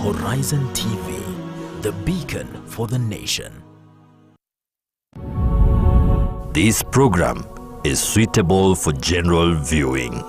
Horizon TV, the beacon for the nation. This program is suitable for general viewing.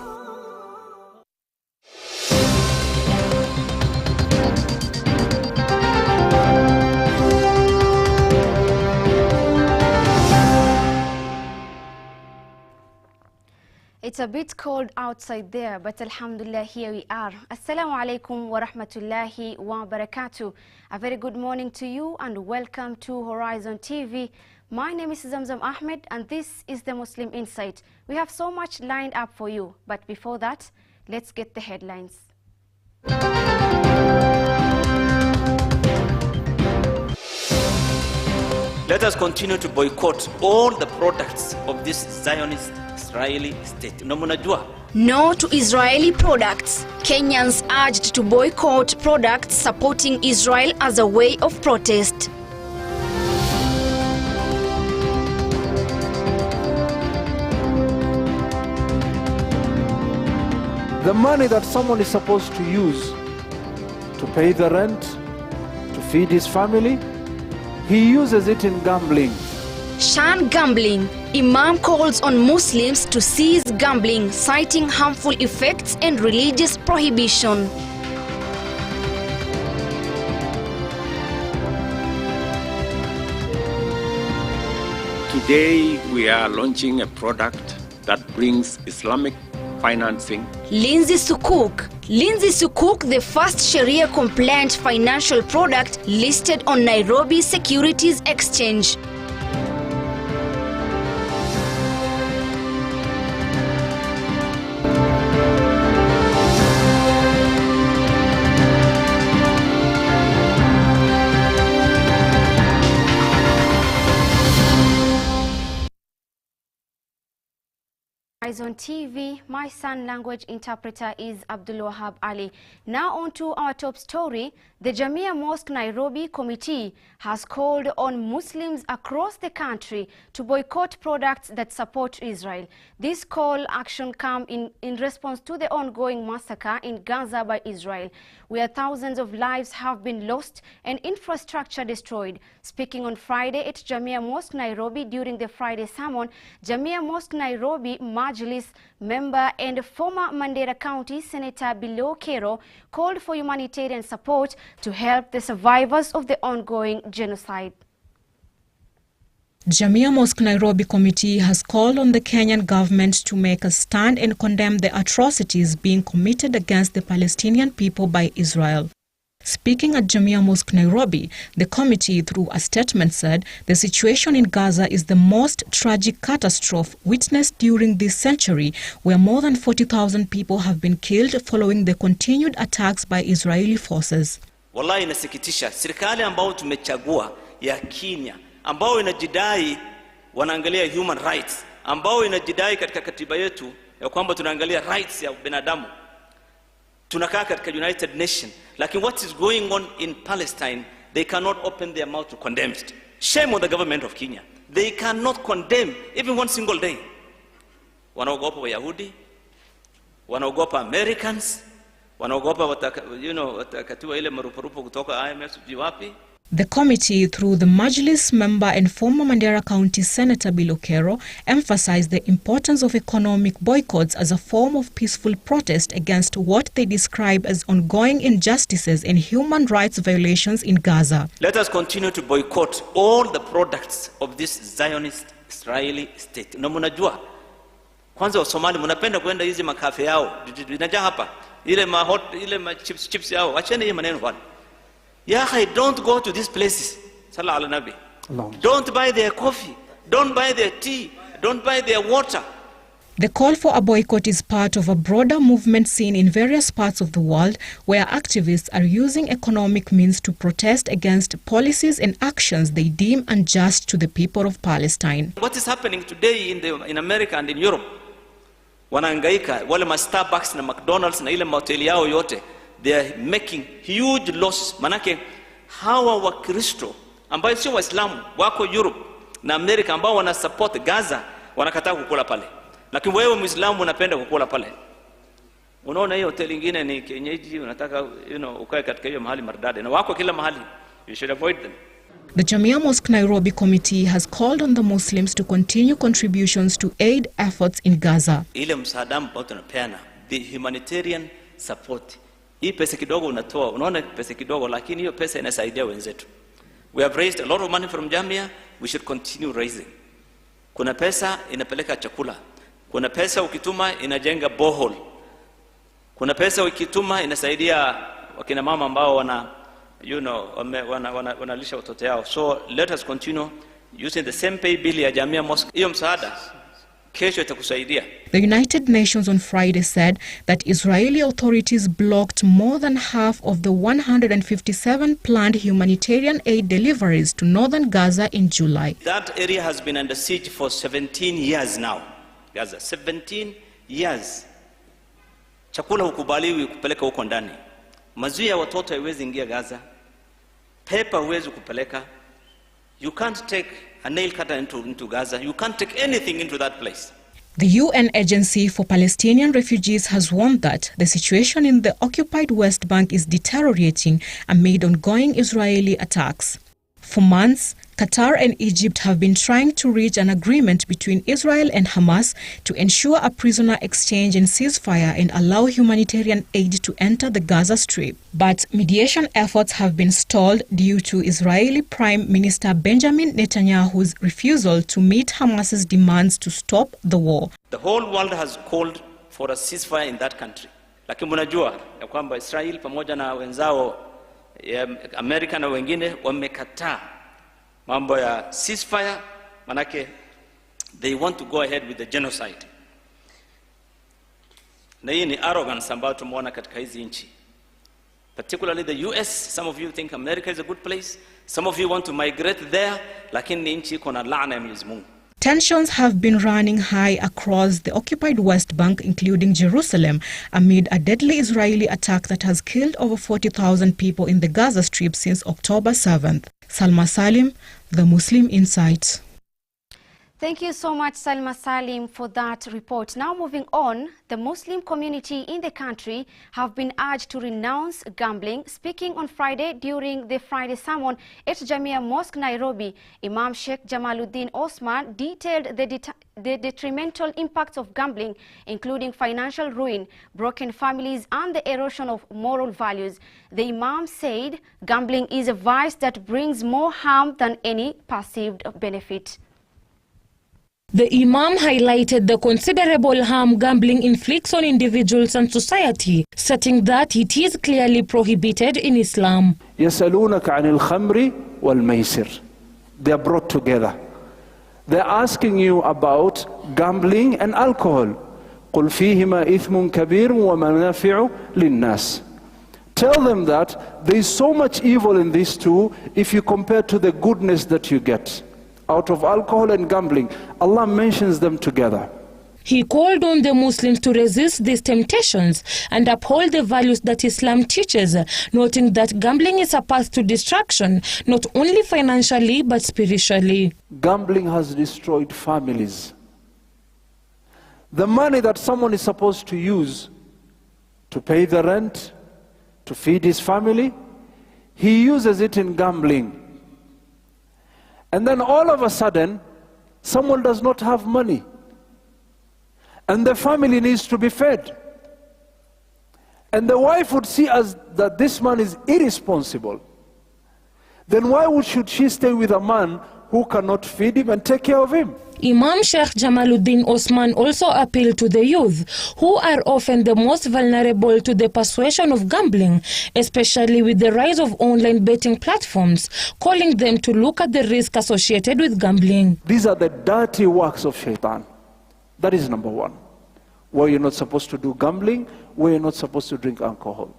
It's a bit cold outside there, but alhamdulillah, here we are. Assalamu alaikum wa rahmatullahi wa barakatuh. A very good morning to you and welcome to Horizon TV. My name is Zamzam Ahmed and this is the Muslim Insight. We have so much lined up for you, but before that, let's get the headlines. Let us continue to boycott all the products of this Zionist Israeli state. No to Israeli products. Kenyans urged to boycott products supporting Israel as a way of protest. The money that someone is supposed to use to pay the rent, to feed his family, he uses it in gambling. Shun gambling. Imam calls on Muslims to cease gambling, citing harmful effects and religious prohibition. Today we are launching a product that brings Islamic financing. Lindsay Sukuk, the first Sharia-compliant financial product listed on Nairobi Securities Exchange. On TV, my son language interpreter is Abdul Wahab Ali. Now on to our top story. The Jamia Mosque Nairobi Committee has called on Muslims across the country to boycott products that support Israel. This call action comes in response to the ongoing massacre in Gaza by Israel, where thousands of lives have been lost and infrastructure destroyed. Speaking on Friday at Jamia Mosque Nairobi during the Friday sermon, Jamia Mosque Nairobi Majlis member and former Mandera County Senator Bilo Kero called for humanitarian support to help the survivors of the ongoing genocide. Jamia Mosque Nairobi Committee has called on the Kenyan government to make a stand and condemn the atrocities being committed against the Palestinian people by Israel. Speaking at Jamia Mosque Nairobi, the committee, through a statement, said the situation in Gaza is the most tragic catastrophe witnessed during this century, where more than 40,000 people have been killed following the continued attacks by Israeli forces. Wallahi inasikitisha, serikali ambao tumechagua ya Kenya, ambao inajidai wanaangalia human rights, ambao inajidai katika katiba yetu ya kwamba tunaangalia rights ya binadamu. Tunakaa katika United Nations, lakini what is going on in Palestine, they cannot open their mouth to condemn it. Shame on the government of Kenya. They cannot condemn even one single day. Wanaogopa Wayahudi, wanaogopa Americans, wanaogopa watakatiwa ile marupurupu kutoka IMF wapi. The committee, through the Majlis member and former Mandera County Senator Bilo Kero, emphasized the importance of economic boycotts as a form of peaceful protest against what they describe as ongoing injustices and human rights violations in Gaza. Let us continue to boycott all the products of this Zionist Israeli state. Na munajua, kwanza wa Somali munapenda kwenda hizi makafe yao, vinajaa hapa, ile chips yao, wacheni hii maneno bwana. Yeah, don't go to these places. Salah ala Nabi. Don't buy their coffee. Don't buy their tea. Don't buy their water. The call for a boycott is part of a broader movement seen in various parts of the world where activists are using economic means to protest against policies and actions they deem unjust to the people of Palestine. What is happening today in America and in Europe? Wanahangaika wale ma Starbucks na McDonald's na ile mahoteli yao yote. They are making huge loss. Manake hawa wa Kristo ambao sio Waislamu wako Europe na America ambao wana support Gaza wanakataa kukula pale. Lakini wewe Muislamu unapenda kukula pale. Unaona hiyo hoteli nyingine ni kienyeji, unataka ukae katika hiyo mahali maridadi, na wako kila mahali. You should avoid them. The Jamia Mosque Nairobi committee has called on the Muslims to continue contributions to aid efforts in Gaza. Ile msaada ambao tunapeana, the humanitarian support. Hii pesa kidogo unatoa, unaona pesa kidogo, lakini hiyo pesa inasaidia wenzetu. We have raised a lot of money from Jamia, we should continue raising. Kuna pesa inapeleka chakula. Kuna pesa ukituma inajenga borehole. Kuna pesa ukituma inasaidia wakina mama ambao wanalisha watoto yao. So let us continue using the same pay bill ya Jamia Mosque. Hiyo msaada kesho itakusaidia. The United Nations on Friday said that Israeli authorities blocked more than half of the 157 planned humanitarian aid deliveries to northern Gaza in July. That area has been under siege for 17 years now. Gaza, 17 years. Chakula hukubaliwi kupeleka huko ndani. Maziwa ya watoto haiwezi ingia Gaza. Paper huwezi kupeleka. You can't take a nail cutter into Gaza. You can't take anything into that place. The UN Agency for Palestinian Refugees has warned that the situation in the occupied West Bank is deteriorating amid ongoing Israeli attacks. For months, Qatar and Egypt have been trying to reach an agreement between Israel and Hamas to ensure a prisoner exchange and ceasefire and allow humanitarian aid to enter the Gaza Strip. But mediation efforts have been stalled due to Israeli Prime Minister Benjamin Netanyahu's refusal to meet Hamas's demands to stop the war. The whole world has called for a ceasefire in that country. Lakini mnajua ya kwamba Israel pamoja na wenzao Amerika na wengine wamekataa mambo ya ceasefire, manake they want to go ahead with the genocide. Na hii ni arrogance ambayo tumeona katika hizi nchi. Particularly the US, some of you think America is a good place. Some of you want to migrate there, lakini nchi iko na laana ya Mwenyezi Mungu. Tensions have been running high across the occupied West Bank, including Jerusalem, amid a deadly Israeli attack that has killed over 40,000 people in the Gaza Strip since October 7th. Salma Salim, The Muslim Insight. Thank you so much, Salma Salim, for that report. Now moving on, the Muslim community in the country have been urged to renounce gambling. Speaking on Friday during the Friday sermon at Jamia Mosque, Nairobi, Imam Sheikh Jamaluddin Osman detailed the detrimental impacts of gambling, including financial ruin, broken families, and the erosion of moral values. The Imam said gambling is a vice that brings more harm than any perceived benefit. The Imam highlighted the considerable harm gambling inflicts on individuals and society, stating that it is clearly prohibited in Islam. يسألونك عن الخمر والميسر. They are brought together. They are asking you about gambling and alcohol. قل فيهما إثم كبير ومنافع للناس. Tell them that there is so much evil in these two if you compare to the goodness that you get out of alcohol and gambling. Allah mentions them together. He called on the Muslims to resist these temptations and uphold the values that Islam teaches, noting that gambling is a path to destruction, not only financially but spiritually. Gambling has destroyed families. The money that someone is supposed to use to pay the rent, to feed his family, he uses it in gambling. And then all of a sudden, someone does not have money. And the family needs to be fed. And the wife would see as that this man is irresponsible. Then why should she stay with a man who cannot feed him and take care of him? Imam Sheikh Jamaluddin Osman also appealed to the youth, who are often the most vulnerable to the persuasion of gambling, especially with the rise of online betting platforms, calling them to look at the risk associated with gambling. These are the dirty works of shaitan. That is number one. Where you're not supposed to do gambling, where you're not supposed to drink alcohol.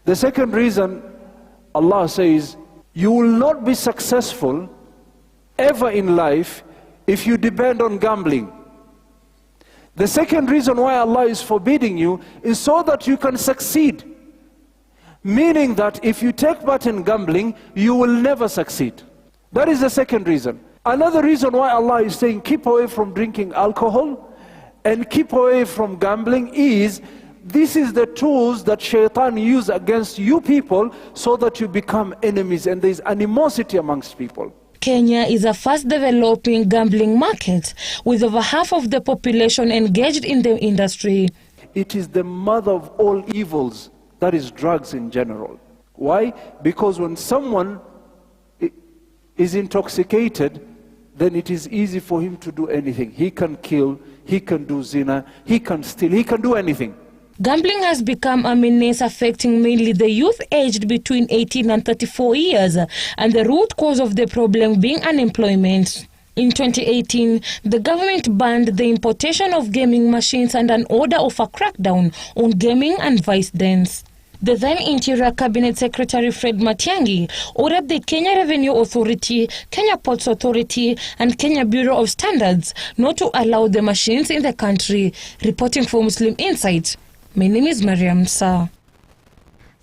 The second reason, Allah says, you will not be successful ever in life if you depend on gambling. The second reason why Allah is forbidding you is so that you can succeed. Meaning that if you take part in gambling, you will never succeed. That is the second reason. Another reason why Allah is saying keep away from drinking alcohol and keep away from gambling is this is the tools that Shaitan use against you people so that you become enemies and there is animosity amongst people. Kenya is a fast-developing gambling market with over half of the population engaged in the industry. It is the mother of all evils, that is drugs in general. Why? Because when someone is intoxicated, then it is easy for him to do anything. He can kill, he can do zina, he can steal, he can do anything. Gambling has become a menace affecting mainly the youth aged between 18 and 34 years, and the root cause of the problem being unemployment. In 2018, the government banned the importation of gaming machines and an order of a crackdown on gaming and vice dens. The then Interior Cabinet Secretary Fred Matiang'i ordered the Kenya Revenue Authority, Kenya Ports Authority and Kenya Bureau of Standards not to allow the machines in the country. Reporting for Muslim Insight, my name is Mariam Sa.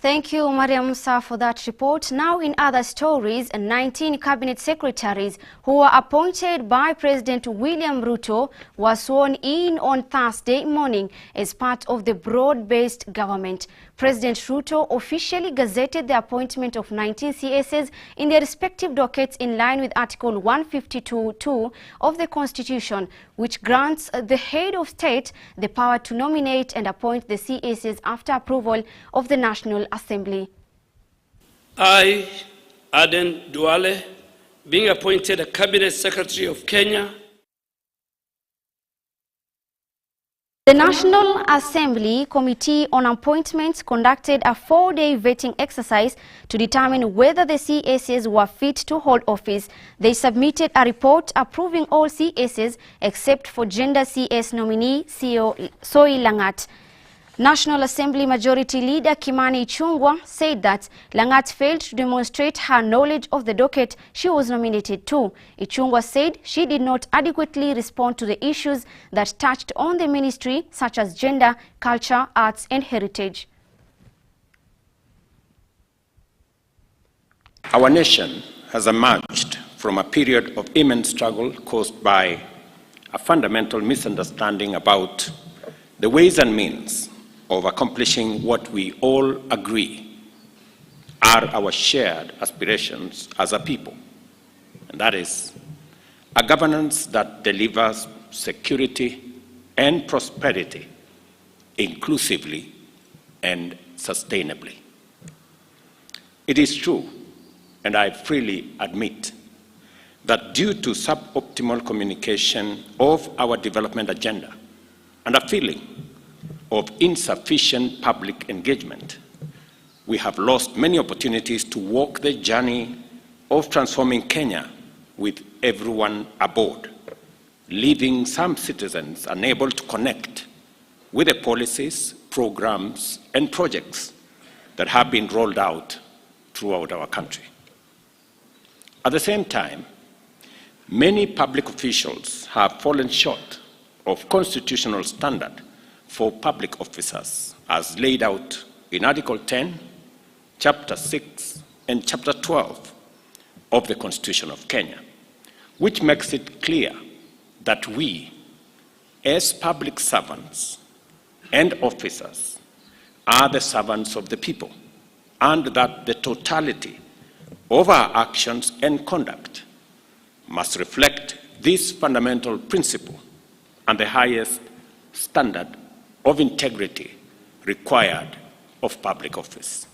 Thank you, Mariam Musa, for that report. Now, in other stories, 19 cabinet secretaries who were appointed by President William Ruto were sworn in on Thursday morning as part of the broad-based government. President Ruto officially gazetted the appointment of 19 CSs in their respective dockets in line with Article 152(2) of the Constitution, which grants the head of state the power to nominate and appoint the CSs after approval of the National Assembly. I, Aden Duale, being appointed a Cabinet Secretary of Kenya. The National Assembly Committee on Appointments conducted a 4-day vetting exercise to determine whether the CSs were fit to hold office. They submitted a report approving all CSs except for gender CS nominee Soy Langat. National Assembly Majority Leader Kimani Ichung'wah said that Langat failed to demonstrate her knowledge of the docket she was nominated to. Ichung'wah said she did not adequately respond to the issues that touched on the ministry, such as gender, culture, arts and heritage. Our nation has emerged from a period of immense struggle caused by a fundamental misunderstanding about the ways and means of accomplishing what we all agree are our shared aspirations as a people, and that is a governance that delivers security and prosperity inclusively and sustainably. It is true, and I freely admit, that due to suboptimal communication of our development agenda and a feeling of insufficient public engagement, we have lost many opportunities to walk the journey of transforming Kenya with everyone aboard, leaving some citizens unable to connect with the policies, programs, and projects that have been rolled out throughout our country. At the same time, many public officials have fallen short of constitutional standard for public officers as laid out in Article 10, Chapter 6, and Chapter 12 of the Constitution of Kenya, which makes it clear that we, as public servants and officers, are the servants of the people, and that the totality of our actions and conduct must reflect this fundamental principle and the highest standard of integrity required of public office.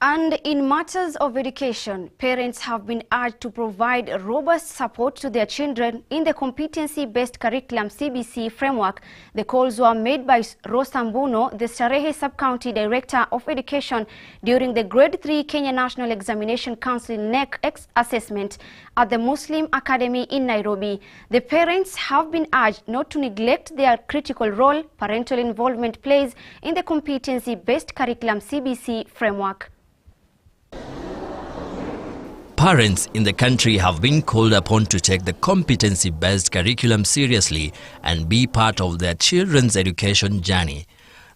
And in matters of education, parents have been urged to provide robust support to their children in the competency-based curriculum CBC framework. The calls were made by Rosa Mbuno, the Starehe Sub-County Director of Education, during the Grade 3 Kenya National Examination Council NEC assessment at the Muslim Academy in Nairobi. The parents have been urged not to neglect their critical role parental involvement plays in the competency-based curriculum CBC framework. Parents in the country have been called upon to take the competency-based curriculum seriously and be part of their children's education journey.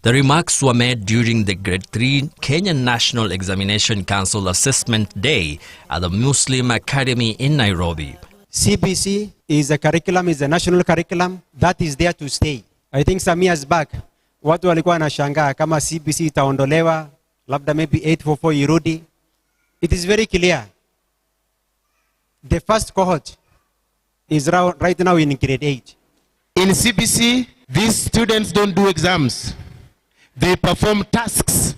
The remarks were made during the Grade 3 Kenya National Examination Council Assessment Day at the Muslim Academy in Nairobi. CBC is a curriculum, is a national curriculum that is there to stay. I think some years back, watu walikuwa wanashangaa kama CBC itaondolewa, labda maybe 844 irudi. It is very clear. The first cohort is right now in grade 8. In CBC, these students don't do exams. They perform tasks.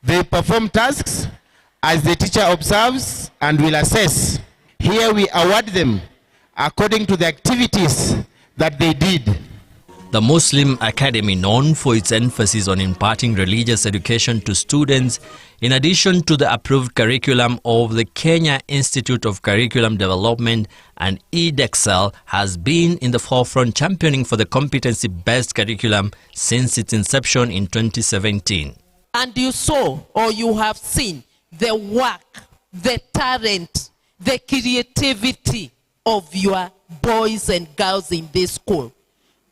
They perform tasks as the teacher observes and will assess. Here we award them according to the activities that they did. The Muslim Academy, known for its emphasis on imparting religious education to students, in addition to the approved curriculum of the Kenya Institute of Curriculum Development and EdExcel, has been in the forefront championing for the competency-based curriculum since its inception in 2017. And you saw, or you have seen, the work, the talent, the creativity of your boys and girls in this school.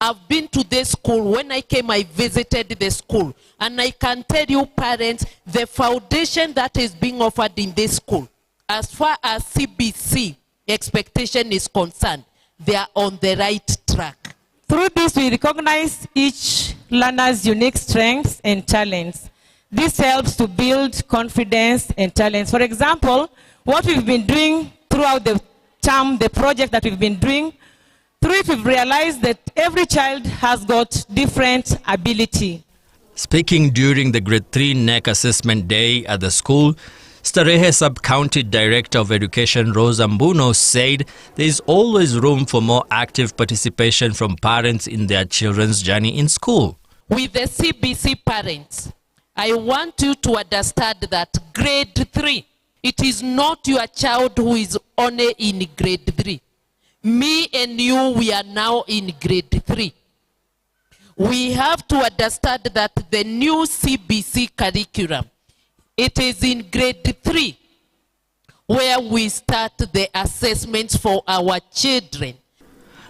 I've been to this school. When I came, I visited the school. And I can tell you, parents, the foundation that is being offered in this school, as far as CBC expectation is concerned, they are on the right track. Through this, we recognize each learner's unique strengths and talents. This helps to build confidence and talents. For example, what we've been doing throughout the term, the project that we've been doing, through it we've realized that every child has got different ability. Speaking during the Grade 3 NEC Assessment Day at the school, Starehe Sub-County Director of Education Rosa Mbuno said there is always room for more active participation from parents in their children's journey in school. With the CBC parents, I want you to understand that Grade 3, it is not your child who is only in Grade 3. Me and you, we are now in Grade 3. We have to understand that the new CBC curriculum, it is in Grade 3 where we start the assessments for our children.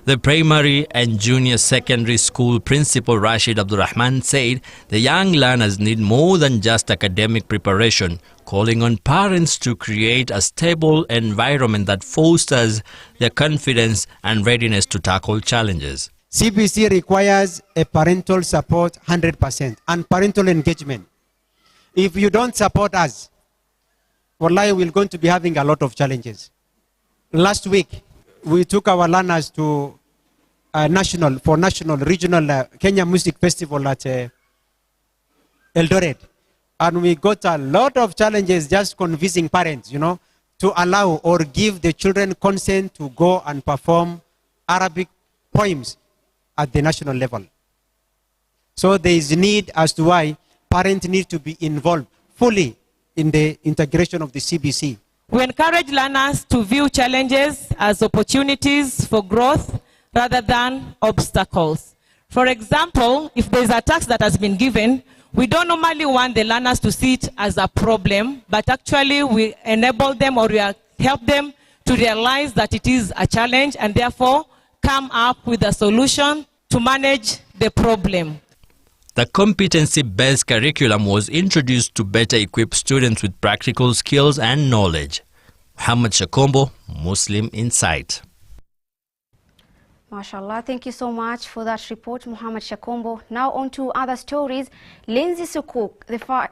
The primary and junior secondary school principal Rashid Abdurrahman said the young learners need more than just academic preparation, calling on parents to create a stable environment that fosters their confidence and readiness to tackle challenges. CBC requires a parental support 100% and parental engagement. If you don't support us, wallahi, we're going to be having a lot of challenges. Last week, we took our learners to regional Kenya Music Festival at Eldoret. And we got a lot of challenges just convincing parents, to allow or give the children consent to go and perform Arabic poems at the national level. So there is need as to why parents need to be involved fully in the integration of the CBC. We encourage learners to view challenges as opportunities for growth rather than obstacles. For example, if there's a task that has been given, we don't normally want the learners to see it as a problem, but actually we enable them or we help them to realize that it is a challenge and therefore come up with a solution to manage the problem. The competency-based curriculum was introduced to better equip students with practical skills and knowledge. Muhammad Shakombo, Muslim Insight. MashaAllah, thank you so much for that report, Muhammad Shakombo. Now on to other stories. Lenzi Sukuk,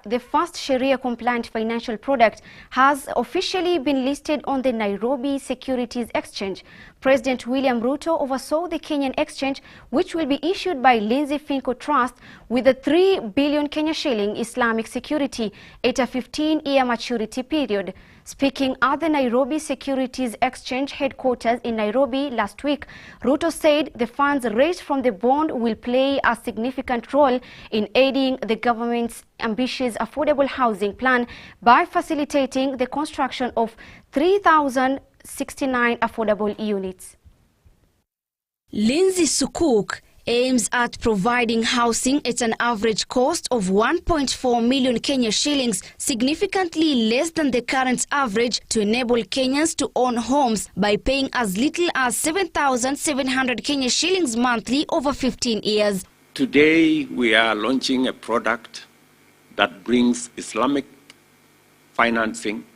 the first Sharia-compliant financial product, has officially been listed on the Nairobi Securities Exchange. President William Ruto oversaw the Kenyan exchange, which will be issued by Lindsay Finco Trust with a 3 billion Kenya shilling Islamic security at a 15-year maturity period. Speaking at the Nairobi Securities Exchange headquarters in Nairobi last week, Ruto said the funds raised from the bond will play a significant role in aiding the government's ambitious affordable housing plan by facilitating the construction of 3,069 affordable units. Lindsay Sukuk aims at providing housing at an average cost of 1.4 million Kenya shillings, significantly less than the current average, to enable Kenyans to own homes by paying as little as 7,700 Kenya shillings monthly over 15 years. Today, we are launching a product that brings Islamic financing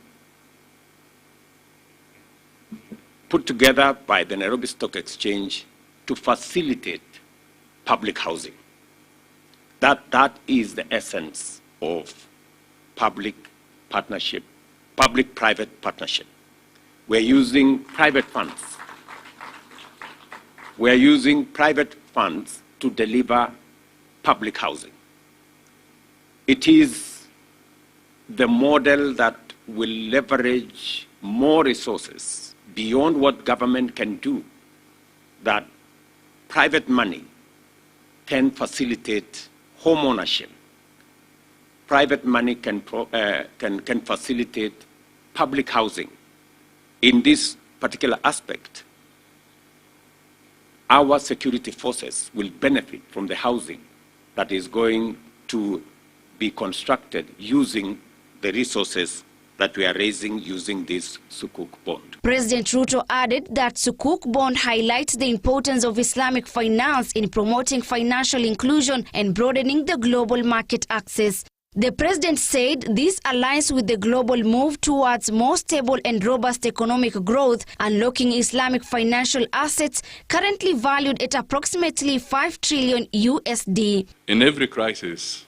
put together by the Nairobi Stock Exchange to facilitate public housing. That is the essence of public partnership, public-private partnership. We're using private funds. We're using private funds to deliver public housing. It is the model that will leverage more resources beyond what government can do, that private money can facilitate home ownership. Private money can facilitate public housing. In this particular aspect, our security forces will benefit from the housing that is going to be constructed using the resources that we are raising using this Sukuk bond. President Ruto added that Sukuk bond highlights the importance of Islamic finance in promoting financial inclusion and broadening the global market access. The president said this aligns with the global move towards more stable and robust economic growth, unlocking Islamic financial assets currently valued at approximately $5 trillion USD. In every crisis,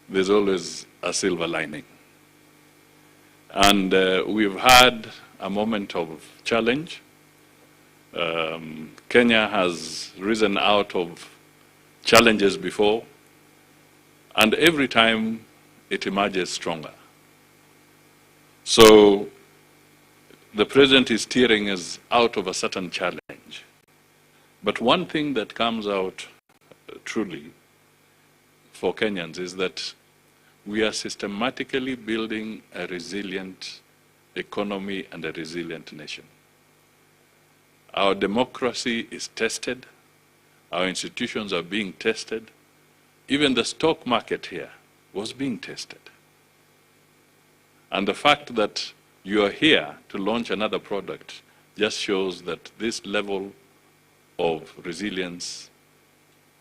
there's always a silver lining. And we've had a moment of challenge. Kenya has risen out of challenges before, and every time it emerges stronger. So the president is steering us out of a certain challenge. But one thing that comes out truly for Kenyans is that we are systematically building a resilient economy and a resilient nation. Our democracy is tested. Our institutions are being tested. Even the stock market here was being tested. And the fact that you are here to launch another product just shows that this level of resilience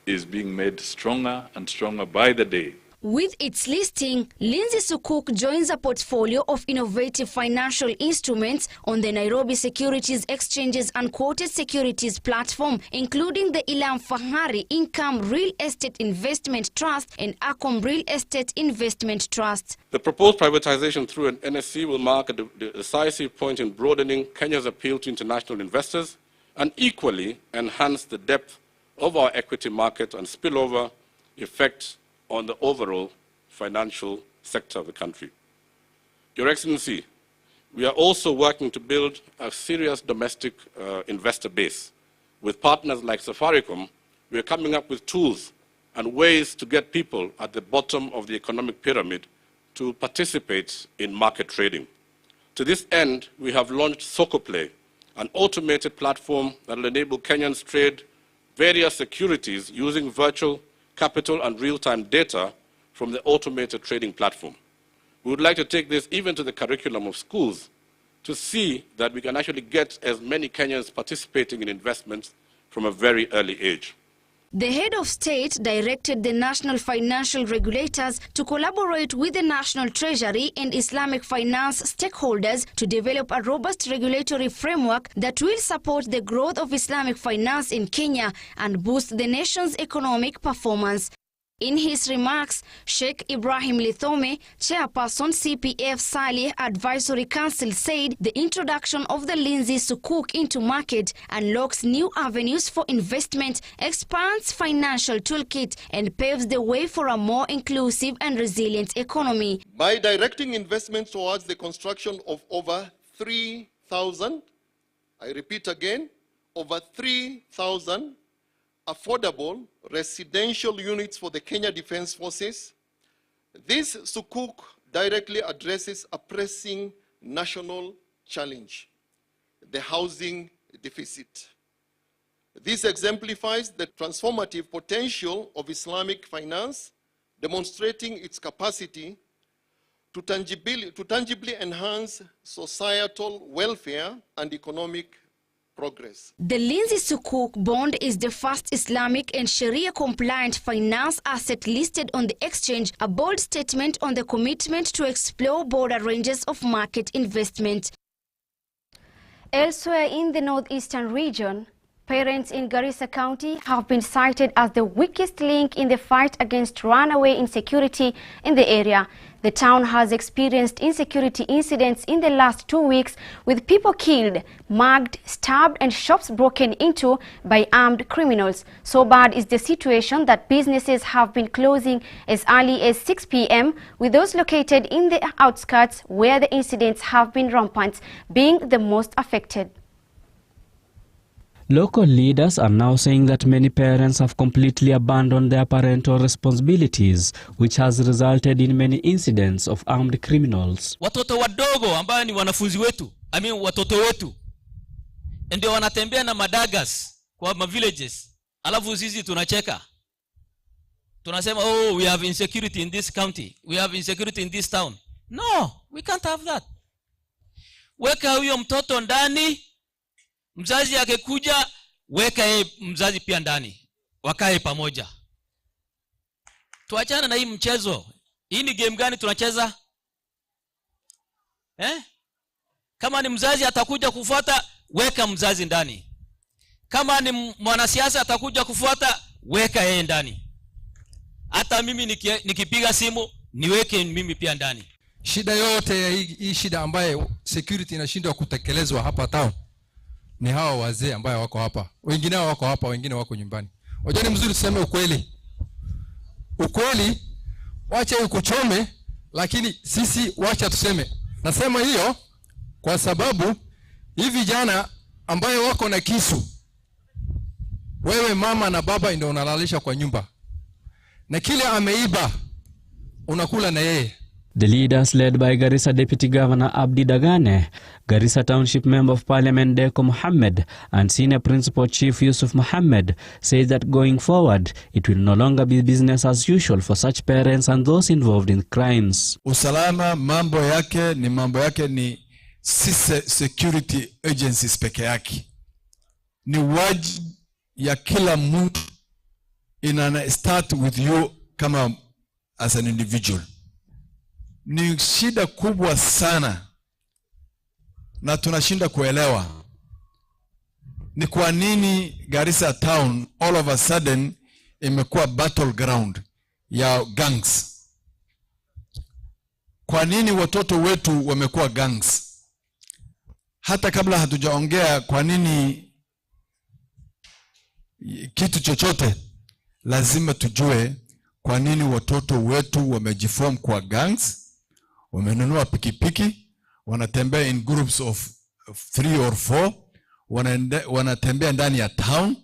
is being made stronger and stronger by the day. With its listing, Lindsay Sukuk joins a portfolio of innovative financial instruments on the Nairobi Securities Exchange's unquoted securities platform, including the Ilam Fahari Income Real Estate Investment Trust and Acom Real Estate Investment Trust. The proposed privatization through an NSC will mark a decisive point in broadening Kenya's appeal to international investors and equally enhance the depth of our equity market and spillover effect on the overall financial sector of the country. Your Excellency, we are also working to build a serious domestic investor base. With partners like Safaricom, we are coming up with tools and ways to get people at the bottom of the economic pyramid to participate in market trading. To this end, we have launched SocoPlay, an automated platform that will enable Kenyans trade various securities using virtual capital and real-time data from the automated trading platform. We would like to take this even to the curriculum of schools to see that we can actually get as many Kenyans participating in investments from a very early age. The head of state directed the national financial regulators to collaborate with the National Treasury and Islamic finance stakeholders to develop a robust regulatory framework that will support the growth of Islamic finance in Kenya and boost the nation's economic performance. In his remarks, Sheikh Ibrahim Lithome, chairperson CPF Salih Advisory Council, said the introduction of the Lindsay Sukuk into market unlocks new avenues for investment, expands financial toolkit, and paves the way for a more inclusive and resilient economy. By directing investments towards the construction of over 3,000, I repeat again, over 3,000 affordable residential units for the Kenya Defense Forces, this Sukuk directly addresses a pressing national challenge, the housing deficit. This exemplifies the transformative potential of Islamic finance, demonstrating its capacity to tangibly enhance societal welfare and economic progress. The Lindsay Sukuk bond is the first Islamic and Sharia-compliant finance asset listed on the exchange, a bold statement on the commitment to explore broader ranges of market investment. Elsewhere in the northeastern region, Parents in Garissa County have been cited as the weakest link in the fight against runaway insecurity in the area. The town has experienced insecurity incidents in the last 2 weeks, with people killed, mugged, stabbed and shops broken into by armed criminals. So bad is the situation that businesses have been closing as early as 6 p.m, with those located in the outskirts where the incidents have been rampant being the most affected. Local leaders are now saying that many parents have completely abandoned their parental responsibilities, which has resulted in many incidents of armed criminals. Watoto wadogo ambao ni wanafunzi wetu, watoto wetu, ndio wanatembea na madagas kwa villages. Alafu sisi tunacheka. Tunasema, oh, we have insecurity in this county. We have insecurity in this town. No, we can't have that. Weka huyo mtoto ndani. Mzazi akikuja, weka mzazi pia ndani. Wakae pamoja. Tuachane na hii mchezo. Hii ni game gani tunacheza? Kama ni mzazi atakuja kufuata, weka mzazi ndani. Kama ni mwanasiasa atakuja kufuata, weka yeye ndani. Hata mimi nikipiga simu, niweke mimi pia ndani. Shida yote ya hii shida ambaye security inashindwa kutekelezwa hapa town ni hawa wazee ambao wako hapa. Wengine wako hapa, wengine wako nyumbani. Wajua ni mzuri tuseme ukweli. Ukweli wacha ukuchome, lakini sisi wacha tuseme. Nasema hiyo kwa sababu hivi vijana ambao wako na kisu, wewe mama na baba ndio unalalisha kwa nyumba. Na kile ameiba unakula na yeye. The leaders led by Garissa Deputy Governor Abdi Dagane, Garissa Township Member of Parliament Deko Mohammed and Senior Principal Chief Yusuf Mohammed said that going forward, it will no longer be business as usual for such parents and those involved in crimes. Usalama mambo yake ni security agencies peke yake. Ni wajibu ya kila mtu start with you kama as an individual. Ni shida kubwa sana na tunashinda kuelewa ni kwa nini Garissa town all of a sudden imekuwa battleground ya gangs. Kwa nini watoto wetu wamekuwa gangs? Hata kabla hatujaongea kwa nini kitu chochote, lazima tujue kwa nini watoto wetu wamejiform kwa gangs. Wamenunua pikipiki, wanatembea in groups of 3 or 4, wanatembea ndani ya town,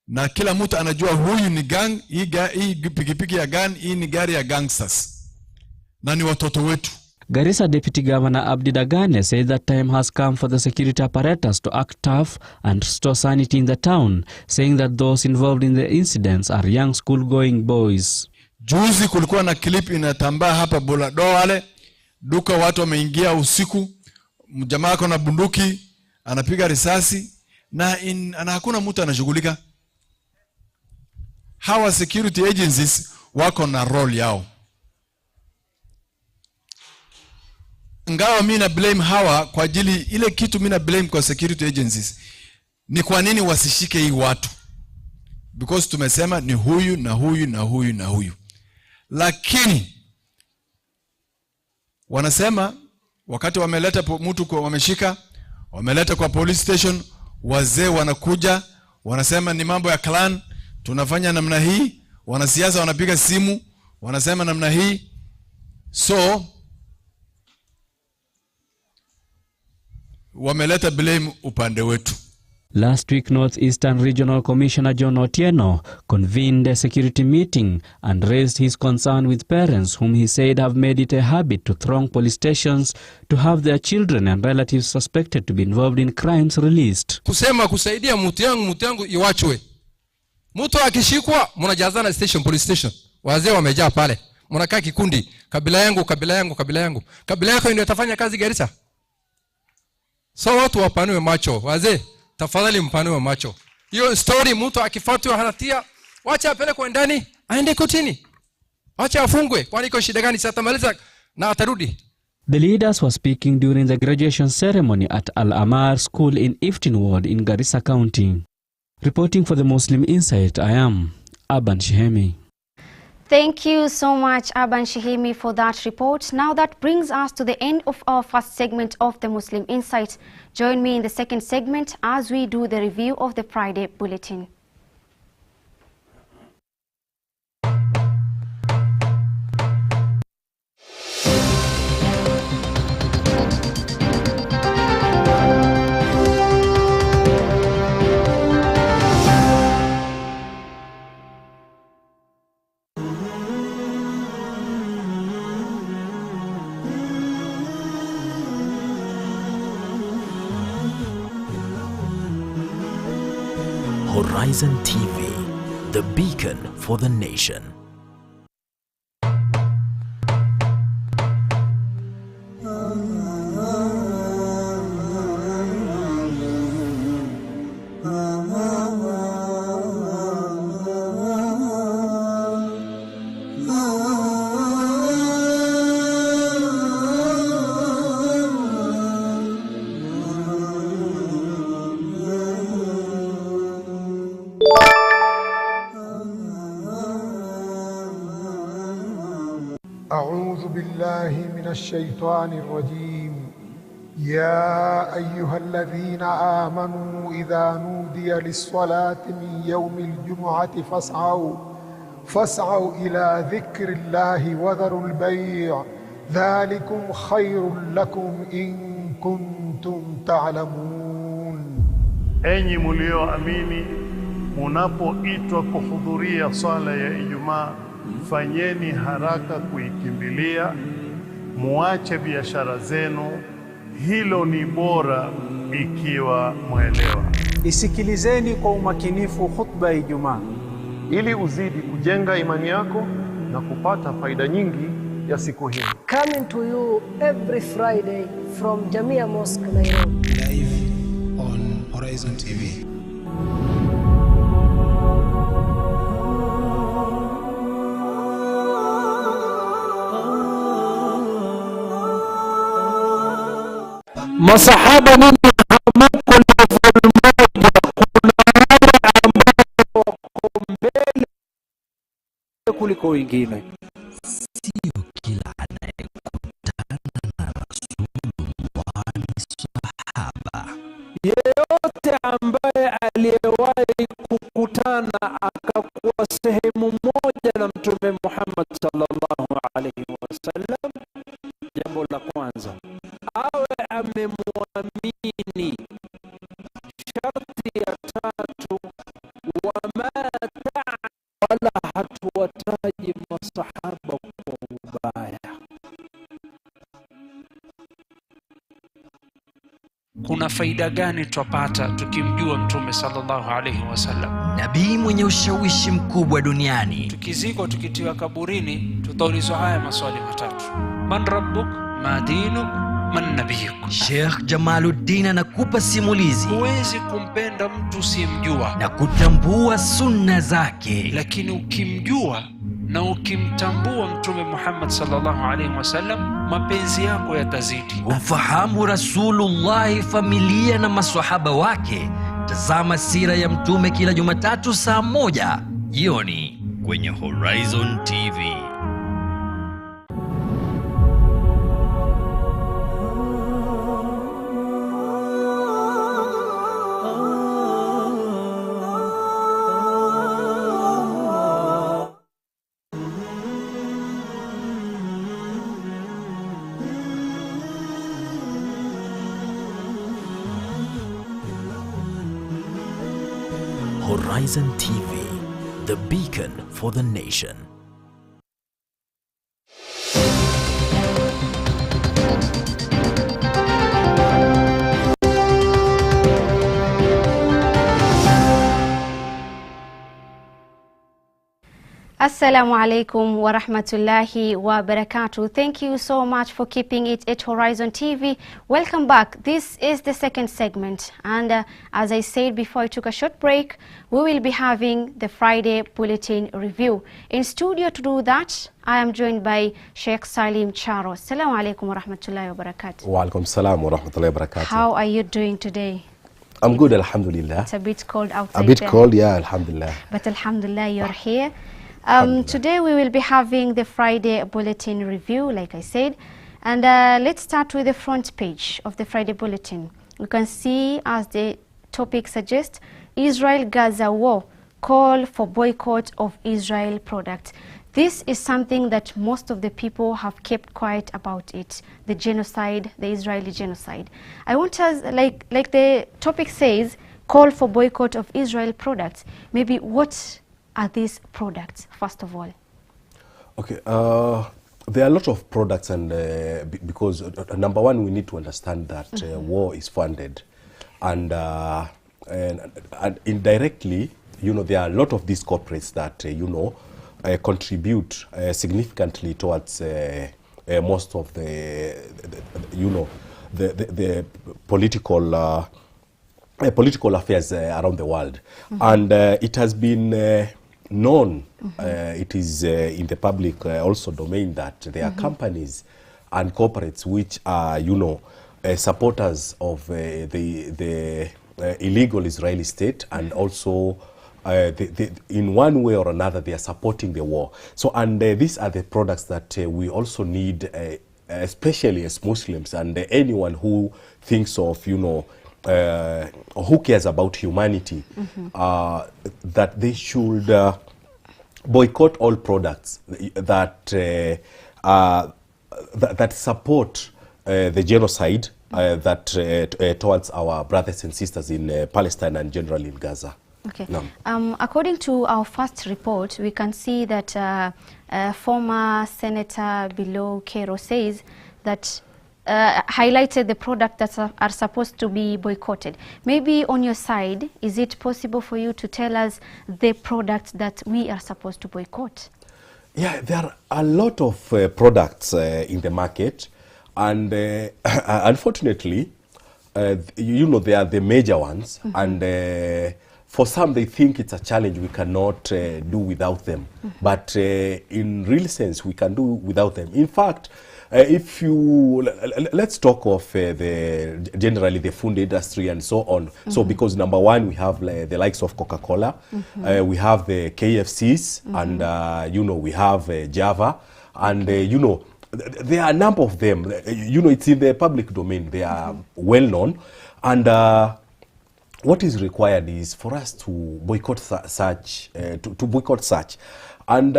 na kila mtu anajua huyu ni gang, hii pikipiki ya gang, hii ni gari ya gangsters, na ni watoto wetu. Garissa Deputy Governor Abdi Dagane said that time has come for the security apparatus to act tough and restore sanity in the town, saying that those involved in the incidents are young school-going boys. Juzi kulikuwa na clip inatambaa hapa Bolado wale duka, watu wameingia usiku, jamaa ako na bunduki anapiga risasi na hakuna mtu anashughulika. Hawa security agencies wako na role yao. Ngawa mimi na blame hawa kwa ajili ile kitu, mimi na blame kwa security agencies ni kwa nini wasishike hii watu, because tumesema ni huyu na huyu na huyu na huyu, lakini wanasema wakati wameleta mtu kwa wameshika, wameleta kwa police station, wazee wanakuja wanasema ni mambo ya clan, tunafanya namna hii, wanasiasa wanapiga simu wanasema namna hii. So wameleta blame upande wetu. Last week, Northeastern Regional Commissioner John Otieno convened a security meeting and raised his concern with parents whom he said have made it a habit to throng police stations to have their children and relatives suspected to be involved in crimes released. Kusema kusaidia mtu yangu iwachwe. Mtu akishikwa mnajazana police station. Wazee wamejaa pale. Mnakaa kikundi, kabila yangu. Kabila yako ndio itafanya kazi Garissa. So watu wapanue macho. Wazee, tafadhali mpanue macho. Hiyo story mtu akifuatwa hatia, wacha apelekwe ndani, aende kotini. Wacha afungwe. Kwani iko shida gani? Sasa tamaliza na atarudi. The leaders were speaking during the graduation ceremony at Al Amar School in Iftin Ward in Garissa County. Reporting for the Muslim Insight, I am Aban Shihemi. Thank you so much, Aban Shihemi, for that report. Now that brings us to the end of our first segment of the Muslim Insight. Join me in the second segment as we do the review of the Friday Bulletin. Horizon TV, the beacon for the nation. أعوذ بالله من الشيطان الرجيم يا أيها الذين آمنوا إذا نودي للصلاة من يوم الجمعة فاسعوا إلى ذكر الله وذروا البيع ذلكم خير لكم إن كنتم تعلمون. Enyi mlioamini, munapoitwa kuhudhuria swala ya Ijumaa, fanyeni haraka kuikimbilia, muache biashara zenu, hilo ni bora ikiwa mwelewa. Isikilizeni kwa umakinifu khutba ya Ijumaa ili uzidi kujenga imani yako na kupata faida nyingi ya siku hii. Coming to you every Friday from Jamia Mosque, Nairobi. Live on Horizon TV. Masahaba nini hamako level moja, kuna wale ambao wako mbele kuliko wengine. Sio kila anayekutana na Rasulullah ni sahaba. Yeyote ambaye aliyewahi kukutana akakuwa sehemu moja na Mtume Muhammad sallallahu alaihi wasallam, jambo la kwanza awe amemwamini. Sharti ya tatu, wala hatuwataji masahaba kwa ubaya. Kuna faida gani tupata tukimjua Mtume sallallahu alaihi wasallam? Nabii mwenye ushawishi mkubwa duniani. Tukizikwa tukitiwa kaburini, tutaulizwa haya maswali matatu: man rabbuk, ma dinuk, man nabiyuk. Sheikh Jamaluddin anakupa simulizi. Huwezi kumpenda mtu usiyemjua na kutambua sunna zake, lakini ukimjua na ukimtambua Mtume Muhammad sallallahu alaihi wasallam, mapenzi yako yatazidi. Ufahamu Rasulullah, familia na maswahaba wake. Tazama sira ya Mtume kila Jumatatu saa 1 jioni kwenye Horizon TV. Horizon TV, the beacon for the nation. Assalamu alaikum wa rahmatullahi wa barakatuh. Thank you so much for keeping it at Horizon TV. Welcome back. This is the second segment, and as I said before I took a short break, we will be having the Friday Bulletin review. In studio to do that, I am joined by Sheikh Salim Charo. Assalamu alaikum wa rahmatullahi wa barakatuh. Wa alaikum salam wa rahmatullahi wa barakatuh. How are you doing today? I'm good, alhamdulillah. It's a bit cold outside. A bit cold, yeah, alhamdulillah. But alhamdulillah, you're here. Today we will be having the Friday Bulletin review, like I said. And let's start with the front page of the Friday Bulletin. You can see, as the topic suggests, Israel-Gaza war, call for boycott of Israel products. This is something that most of the people have kept quiet about it, the genocide, the Israeli genocide. I want us, like the topic says, call for boycott of Israel products. Maybe what are these products, first of all? Okay, there are a lot of products, and because number one, we need to understand that war is funded, and indirectly, there are a lot of these corporates that contribute significantly towards most of the political political affairs around the world, and it has been known, it is in the public also domain, that there are companies and corporates which are, supporters of the illegal Israeli state, and also in one way or another they are supporting the war. So, and these are the products that we also need, especially as Muslims and anyone who thinks of, who cares about humanity, that they should boycott all products that that support the genocide towards our brothers and sisters in Palestine and generally in Gaza. Okay. No. According to our first report, we can see that former Senator Below Kero says that highlighted the product that are supposed to be boycotted. Maybe on your side, is it possible for you to tell us the products that we are supposed to boycott? Yeah, there are a lot of products in the market, and unfortunately, they are the major ones, and for some, they think it's a challenge we cannot do without them. But in real sense, we can do without them. In fact, if you, let's talk of generally the food industry and so on. So because number one, we have the likes of Coca-Cola, we have the KFCs, and we have Java, and there are a number of them. It's in the public domain. They are well known, and what is required is for us to boycott such, to boycott such. And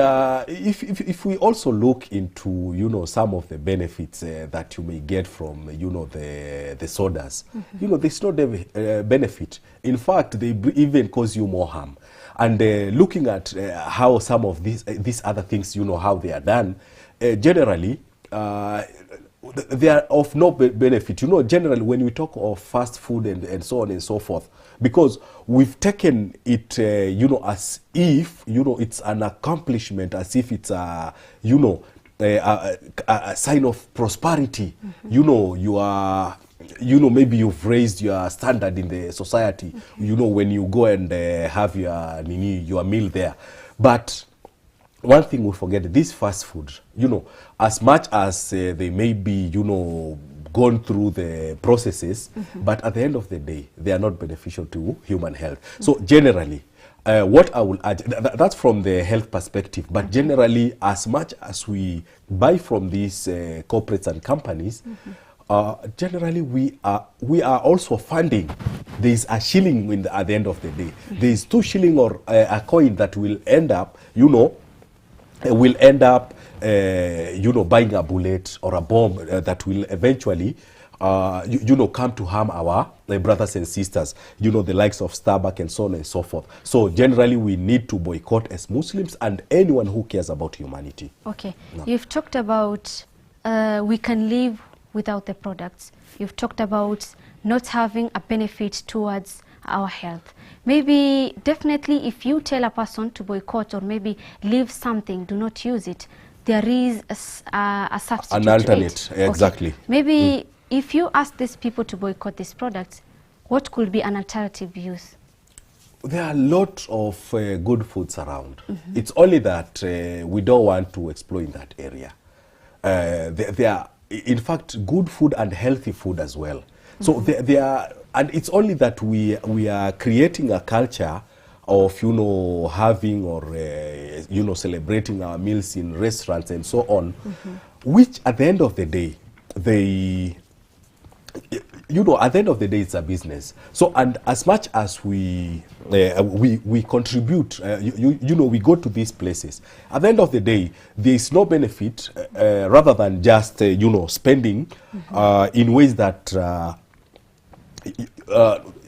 if we also look into, some of the benefits that you may get from, the sodas, there's no benefit. In fact, they even cause you more harm. And looking at how some of these other things, how they are done, generally, they are of no benefit. Generally, when we talk of fast food and so on and so forth, because we've taken it, as if, it's an accomplishment, as if it's a sign of prosperity. You are, maybe you've raised your standard in the society, when you go and have your meal there. But one thing we forget, this fast food, as much as they may be, gone through the processes, but at the end of the day, they are not beneficial to human health. So generally, what I will add, that's from the health perspective, but generally, as much as we buy from these corporates and companies, generally we are also funding. There is a shilling at the end of the day. There is 2 shilling or a coin that will end up, buying a bullet or a bomb that will eventually, come to harm our brothers and sisters, the likes of Starbucks and so on and so forth. So generally, we need to boycott as Muslims and anyone who cares about humanity. Okay. No. You've talked about we can live without the products. You've talked about not having a benefit towards our health. Maybe definitely if you tell a person to boycott or maybe leave something, do not use it, there is a substitute. An alternate, exactly. Okay. Maybe if you ask these people to boycott these products, what could be an alternative use? There are a lot of good foods around. It's only that we don't want to explore in that area. There are, in fact, good food and healthy food as well. So there are And it's only that we are creating a culture of, you know, having or, you know, celebrating our meals in restaurants and so on, which at the end of the day, you know, at the end of the day, it's a business. So, and as much as we contribute, you know, we go to these places. At the end of the day, there is no benefit rather than just, you know, spending in ways that,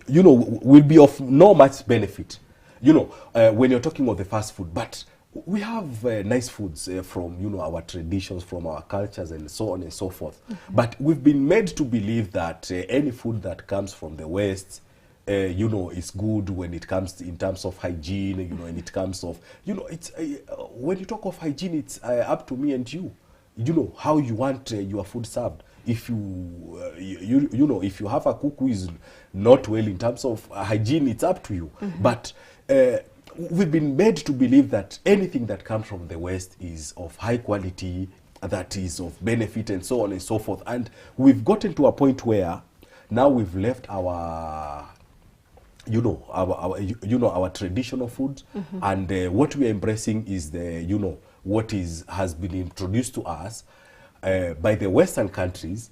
you know, will be of no much benefit. You know, when you're talking of the fast food, but we have nice foods from, you know, our traditions, from our cultures and so on and so forth. But we've been made to believe that any food that comes from the West, you know, is good when it comes in terms of hygiene, you know, and it comes of, you know, it's, when you talk of hygiene, it's up to me and you know, how you want your food served. If you know, if you have a cook who is not well in terms of hygiene, it's up to you. But we've been made to believe that anything that comes from the West is of high quality, that is of benefit and so on and so forth. And we've gotten to a point where now we've left our, you know, our traditional food, and what we are embracing is the, you know, what has been introduced to us by the Western countries.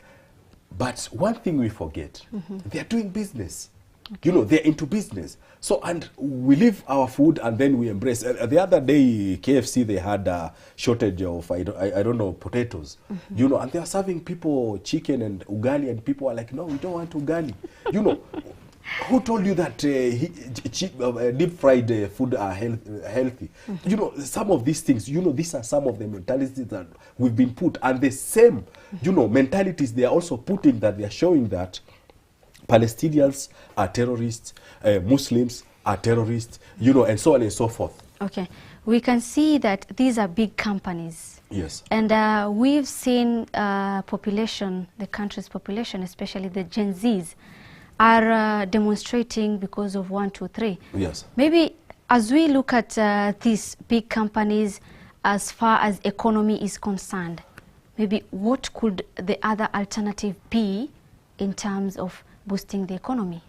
But one thing we forget, they are doing business. You know, they're into business. So, and we leave our food and then we embrace. The other day, KFC, they had a shortage of, I don't know, potatoes. You know, and they are serving people chicken and ugali, and people are like, no, we don't want ugali. You know, who told you that deep-fried food are healthy? You know, some of these things, you know, these are some of the mentalities that we've been put. And the same, you know, mentalities they are also putting, that they are showing that Palestinians are terrorists, Muslims are terrorists, you know, and so on and so forth. Okay. We can see that these are big companies. Yes. And we've seen population, the country's population, especially the Gen Zs, are demonstrating because of 1, 2, 3. Yes. Maybe as we look at these big companies, as far as economy is concerned, maybe what could the other alternative be in terms of boosting the economy?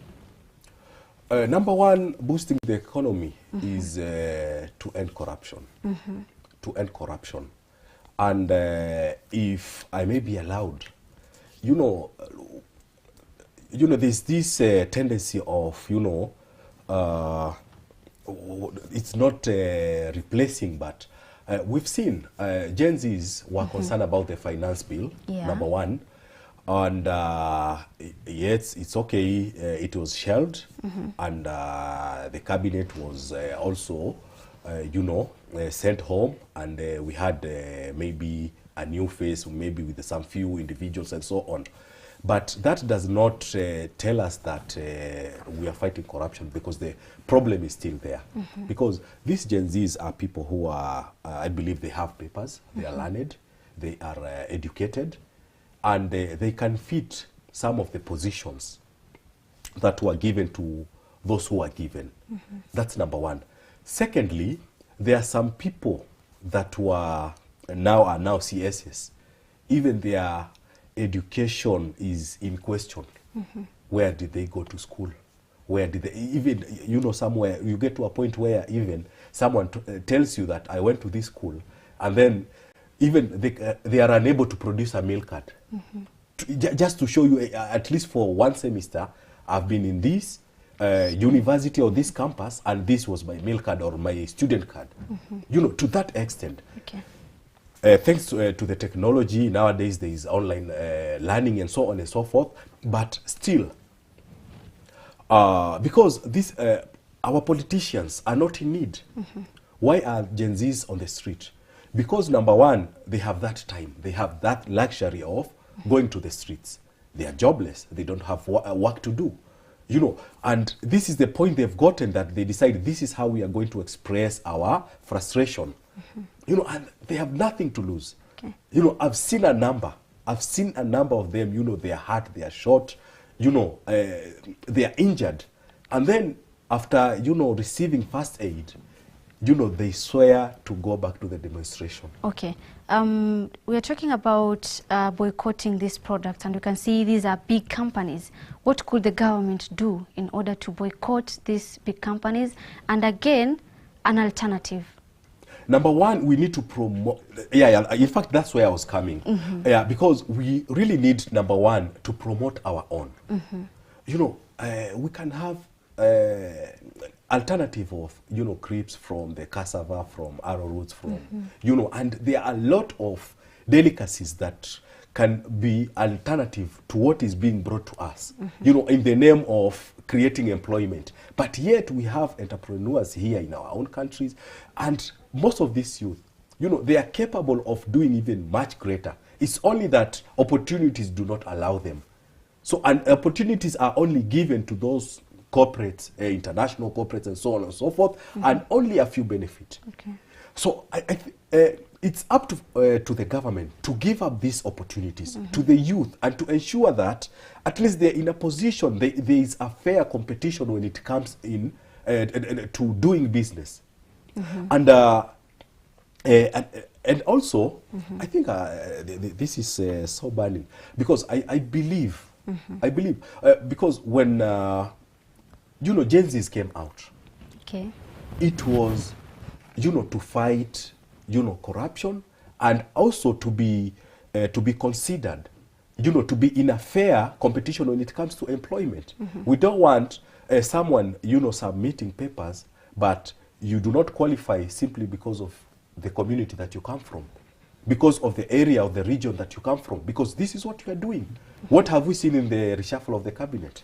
Number one, boosting the economy is to end corruption. To end corruption. And if I may be allowed, you know, there's this tendency of, you know, it's not replacing, but we've seen Gen Zs were concerned about the finance bill, number one. And yes, it's okay, it was shelved, and the cabinet was also, you know, sent home, and we had maybe a new face, maybe with some few individuals and so on. But that does not tell us that we are fighting corruption, because the problem is still there. Because these Gen Zs are people who are, I believe they have papers, they are learned, they are educated, and they can fit some of the positions that were given to those who are given. That's number one. Secondly, there are some people that are now CSs. Even their education is in question. Where did they go to school? Where did they, even, you know, somewhere, you get to a point where even someone tells you that I went to this school, and then even they are unable to produce a meal card. Just to show you, at least for one semester, I've been in this university or this campus, and this was my meal card or my student card. You know, to that extent. Thanks to the technology, nowadays there is online learning and so on and so forth. But still, because this, our politicians are not in need. Why are Gen Zs on the street? Because number one, they have that time. They have that luxury of going to the streets. They are jobless. They don't have work to do. You know, and this is the point they've gotten, that they decide this is how we are going to express our frustration. You know, and they have nothing to lose. You know, I've seen a number of them, you know, they are hurt, they are shot, you know, they are injured. And then after, you know, receiving first aid, you know, they swear to go back to the demonstration. Okay. We are talking about boycotting this product, and you can see these are big companies. What could the government do in order to boycott these big companies? And again, an alternative. Number one, we need to promote. Yeah, in fact, that's where I was coming. Yeah, because we really need, number one, to promote our own. You know, we can have alternative of, you know, crepes from the cassava, from arrowroots, from, you know, and there are a lot of delicacies that can be alternative to what is being brought to us, you know, in the name of creating employment. But yet we have entrepreneurs here in our own countries, and most of this youth, you know, they are capable of doing even much greater. It's only that opportunities do not allow them. So, and opportunities are only given to those corporates, international corporates and so on and so forth, and only a few benefit. Okay. So it's up to the government to give up these opportunities to the youth, and to ensure that at least they're in a position, there is a fair competition when it comes in to doing business. And also, I think this is so burning, because I believe, because when you know, Gen Zs came out, Okay. it was, you know, to fight, you know, corruption, and also to be considered, you know, to be in a fair competition when it comes to employment. We don't want someone, you know, submitting papers, but you do not qualify simply because of the community that you come from, because of the area or the region that you come from, because this is what you are doing. What have we seen in the reshuffle of the cabinet?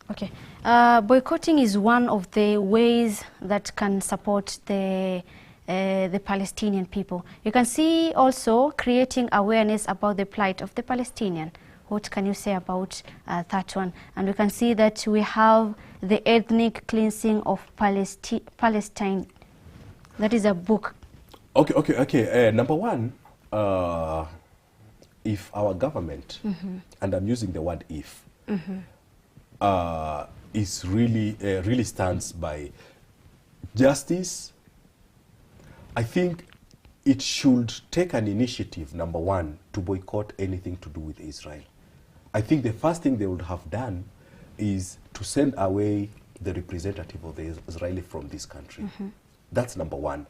Okay. Boycotting is one of the ways that can support the Palestinian people. You can see also creating awareness about the plight of the Palestinian. What can you say about that one? And we can see that we have the ethnic cleansing of Palestine. That is a book. Okay. Number one, if our government, and I'm using the word if, is really stands by justice, I think it should take an initiative, number one, to boycott anything to do with Israel. I think the first thing they would have done is to send away the representative of the Israeli from this country. That's number one.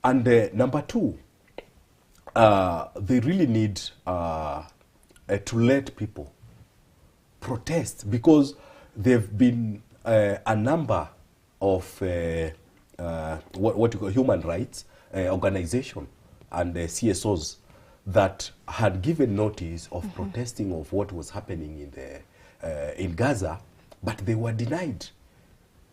And number two, they really need to let people protest, because there have been a number of what you call human rights organization and CSOs that had given notice of protesting of what was happening in Gaza, but they were denied.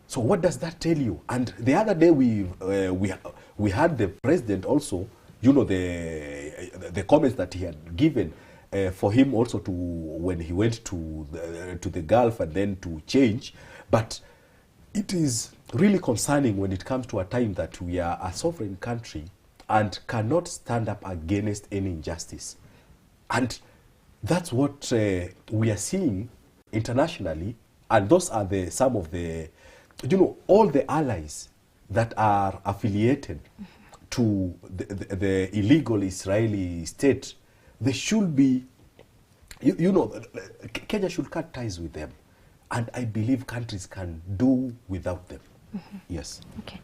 So what does that tell you? And the other day we had the president also, you know, the comments that he had given for him also to, when he went to the Gulf and then to change. But it is really concerning when it comes to a time that we are a sovereign country and cannot stand up against any injustice. And that's what we are seeing internationally, and those are some of the, you know, all the allies that are affiliated to the illegal Israeli state. They should be, you know, Kenya should cut ties with them. And I believe countries can do without them. Yes. Okay.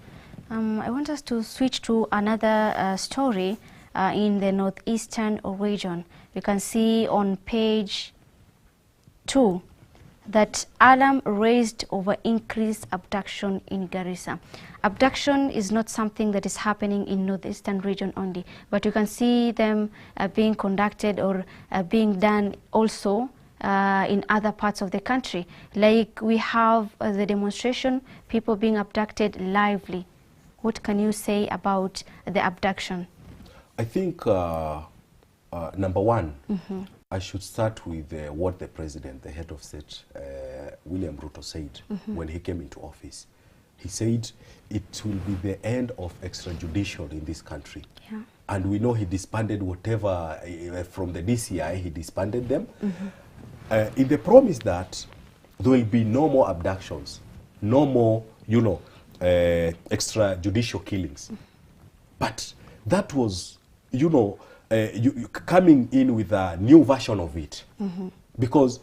I want us to switch to another story in the northeastern region. You can see on page 2 that alarm raised over increased abduction in Garissa. Abduction is not something that is happening in northeastern region only, but you can see them being conducted or being done also in other parts of the country. Like we have the demonstration, people being abducted lively. What can you say about the abduction? I think number one, I should start with what the president, the head of state, William Ruto said when he came into office. He said it will be the end of extrajudicial in this country. Yeah. And we know he disbanded whatever from the DCI, he disbanded them. In the promise that there will be no more abductions, no more, you know, extrajudicial killings. But that was, you coming in with a new version of it. Because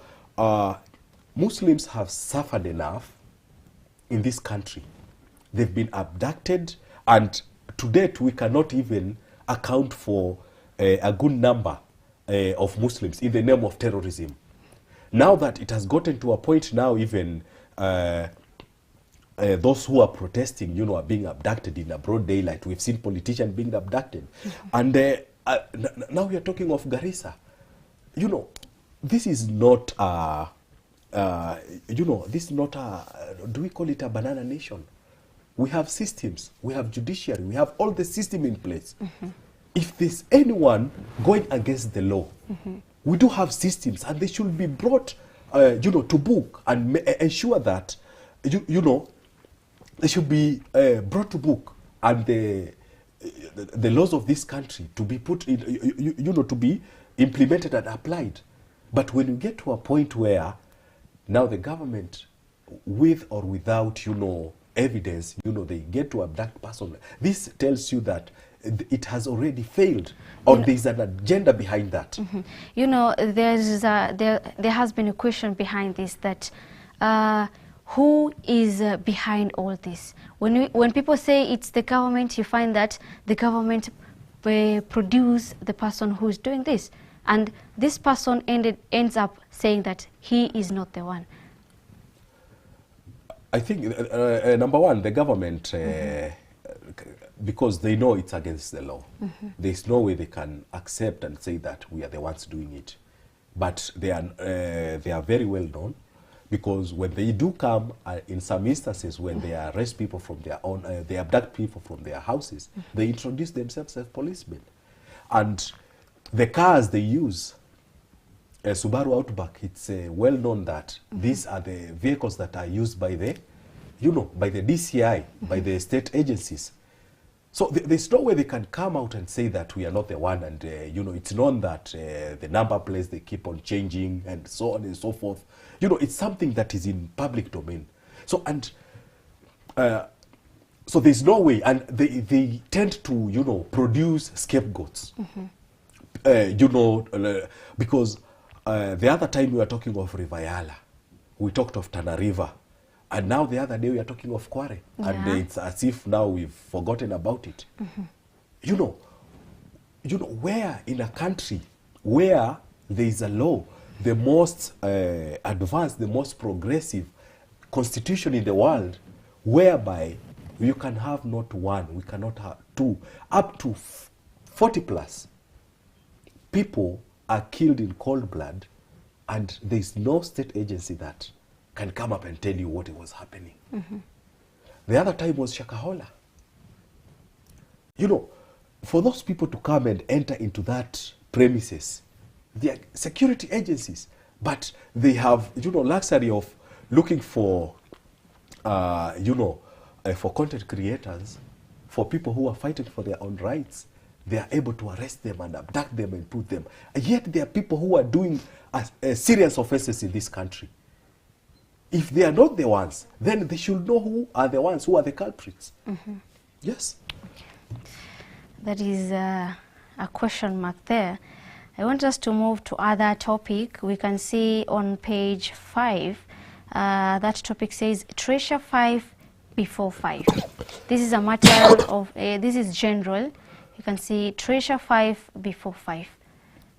Muslims have suffered enough in this country. They've been abducted, and to date we cannot even account for a good number of Muslims in the name of terrorism. Now that it has gotten to a point now, even those who are protesting, are being abducted in a broad daylight. We've seen politicians being abducted. And now we are talking of Garissa. This is not, this is not do we call it a banana nation? We have systems, we have judiciary, we have all the system in place. If there's anyone going against the law, we do have systems, and they should be brought, to book and ensure that, they should be brought to book, and the laws of this country to be put in, to be implemented and applied. But when you get to a point where now the government, with or without, evidence, they get to abduct person, this tells you that it has already failed, or there's an agenda behind that. There has been a question behind this, that who is behind all this? When people say it's the government, you find that the government produce the person who is doing this, and this person ends up saying that he is not the one. I think, number one, the government, because they know it's against the law, there's no way they can accept and say that we are the ones doing it. But they are very well known, because when they do come, in some instances, when they arrest people from their own, they abduct people from their houses, they introduce themselves as policemen. And the cars they use, Subaru Outback, it's well known that these are the vehicles that are used by the, by the DCI, by the state agencies. So there's no way they can come out and say that we are not the one, and it's known that the number plates, they keep on changing, and so on and so forth. It's something that is in public domain. So so there's no way, and they tend to produce scapegoats. Because the other time we were talking of Rivayala, we talked of Tana River, and now the other day we are talking of Kware, and it's as if now we've forgotten about it. Where in a country where there is a law, the most advanced, the most progressive constitution in the world, whereby you can have not one, we cannot have two, up to 40 plus people are killed in cold blood, and there is no state agency that can come up and tell you what was happening. The other time was Shakahola. For those people to come and enter into that premises, they are security agencies, but they have, luxury of looking for, for content creators, for people who are fighting for their own rights. They are able to arrest them and abduct them and put them. And yet there are people who are doing serious offenses in this country. If they are not the ones, then they should know who are the ones who are the culprits. Yes. Okay. That is a question mark there. I want us to move to other topic. We can see on page 5, that topic says Treasure 5 before 5. This is a matter of, this is general. You can see treasure 5 before 5.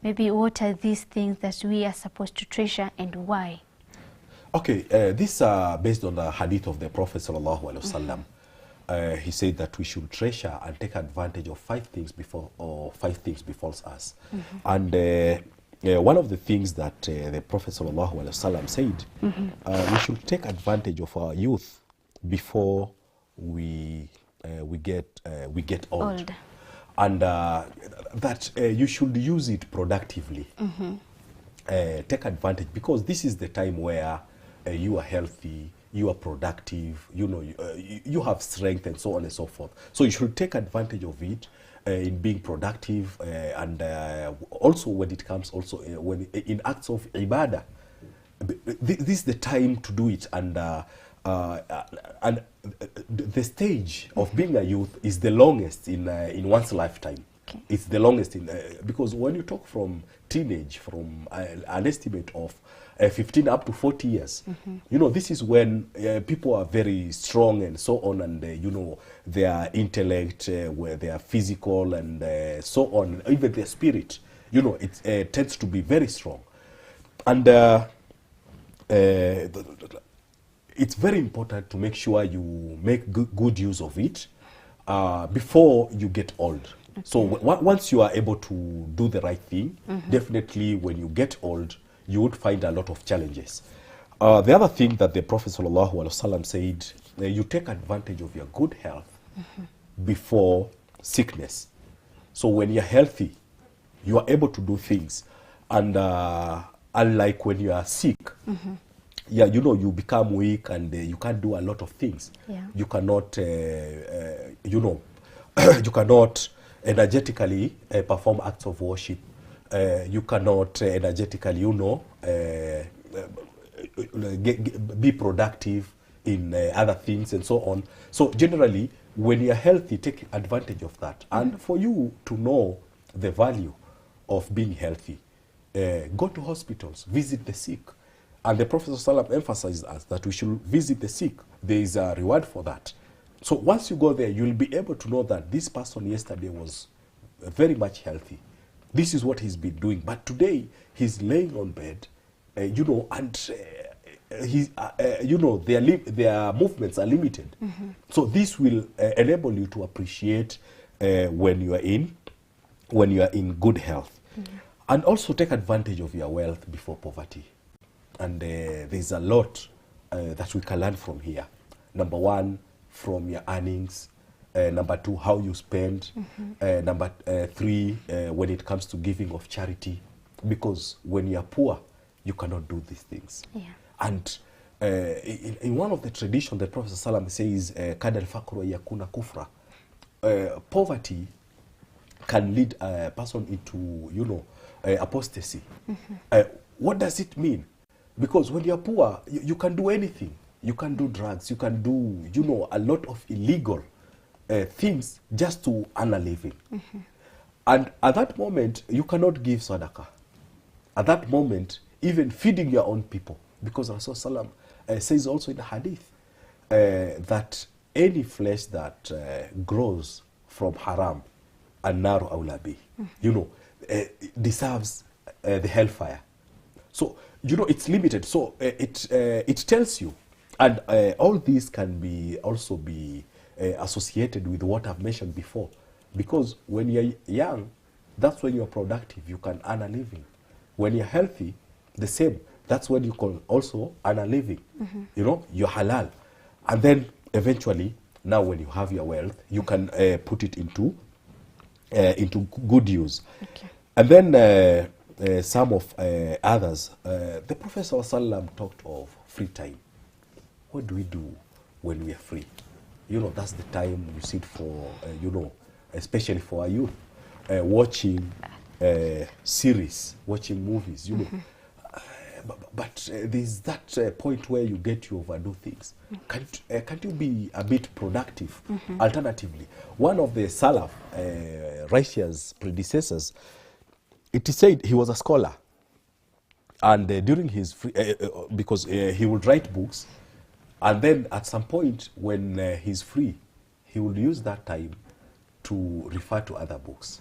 Maybe what are these things that we are supposed to treasure, and why? Okay, this based on the hadith of the Prophet sallallahu alaihi wasallam. He said that we should treasure and take advantage of 5 things before, or 5 things befalls us. And one of the things that the Prophet sallallahu alaihi wasallam said, we should take advantage of our youth before we get old. And that you should use it productively. Take advantage, because this is the time where you are healthy, you are productive, you have strength, and so on and so forth. So you should take advantage of it in being productive, and also when it comes also when in acts of ibadah. This is the time to do it, and And the stage of being a youth is the longest in one's lifetime. Okay. It's the longest because when you talk from teenage, from an estimate of 15 up to 40 years, you know, this is when people are very strong and so on, and you know, their intellect, where their physical and so on, even their spirit, you know, it tends to be very strong. And it's very important to make sure you make good use of it before you get old. Okay. So once you are able to do the right thing, definitely when you get old, you would find a lot of challenges. The other thing that the Prophet ﷺ said, you take advantage of your good health before sickness. So when you're healthy, you are able to do things. And unlike when you are sick, yeah, you know, you become weak and you can't do a lot of things. Yeah. You cannot, you know, you cannot energetically perform acts of worship. You cannot energetically, you know, be productive in other things and so on. So generally, when you're healthy, take advantage of that. And for you to know the value of being healthy, go to hospitals, visit the sick. And the Prophet ﷺ emphasized us that we should visit the sick. There is a reward for that. So once you go there, you'll be able to know that this person yesterday was very much healthy. This is what he's been doing. But today, he's laying on bed, you know, and he's, you know, their movements are limited. So this will enable you to appreciate when you are in good health. And also take advantage of your wealth before poverty. And there's a lot that we can learn from here. Number one, from your earnings. Number two, how you spend. Number three, when it comes to giving of charity. Because when you're poor, you cannot do these things. Yeah. And in one of the traditions, the Prophet ﷺ says, "Kada al-faqru yakuna kufra." Poverty can lead a person into, you know, apostasy. What does it mean? Because when you're poor, you can do anything. You can do drugs. You can do, you know, a lot of illegal things just to earn a living. And at that moment, you cannot give sadaqah. At that moment, even feeding your own people. Because Rasulullah says also in the hadith that any flesh that grows from haram, an-naru awla bih, you know, deserves the hellfire. So, you know, it's limited. So it tells you, and all these can be also be associated with what I've mentioned before. Because when you're young, that's when you're productive. You can earn a living. When you're healthy, the same. That's when you can also earn a living. You know, you're halal. And then eventually, now when you have your wealth, you can put it into good use. Okay. And then some of others, the Prophet ﷺ talked of free time. What do we do when we are free? You know, that's the time you sit for, you know, especially for our youth, watching series, watching movies, you know. But there's that point where you get to overdo things. Can't you be a bit productive? Alternatively, one of the Salaf, righteous predecessors, it is said he was a scholar, and during his free, because he would write books, and then at some point when he's free, he would use that time to refer to other books.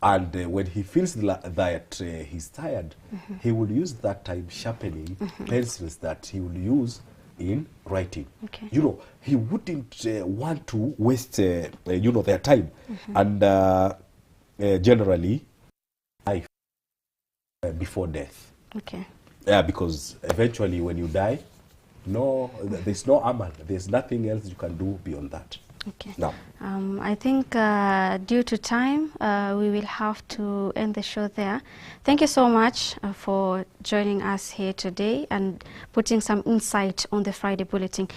And when he feels that he's tired, he will use that time sharpening pencils that he will use in writing. Okay. You know, he wouldn't want to waste, you know, their time. And generally, life before death. Okay. Yeah, because eventually when you die, no, there's no amal. There's nothing else you can do beyond that. Okay. No. I think due to time, we will have to end the show there. Thank you so much for joining us here today and putting some insight on the Friday Bulletin.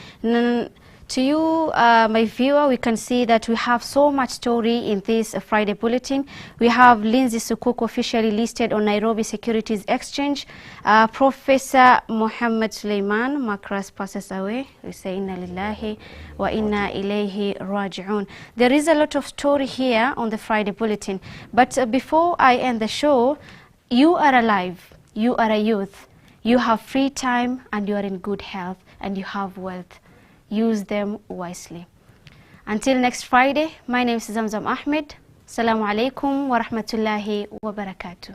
To you, my viewer, we can see that we have so much story in this Friday bulletin. We have Lindsay Sukuk officially listed on Nairobi Securities Exchange. Professor Mohammed Suleiman Makras passes away. We say inna lillahi wa inna ilayhi raji'un. There is a lot of story here on the Friday bulletin. But before I end the show, you are alive. You are a youth. You have free time and you are in good health and you have wealth. Use them wisely. Until next Friday, my name is Zamzam Ahmed. Assalamu alaikum wa rahmatullahi wa barakatuh.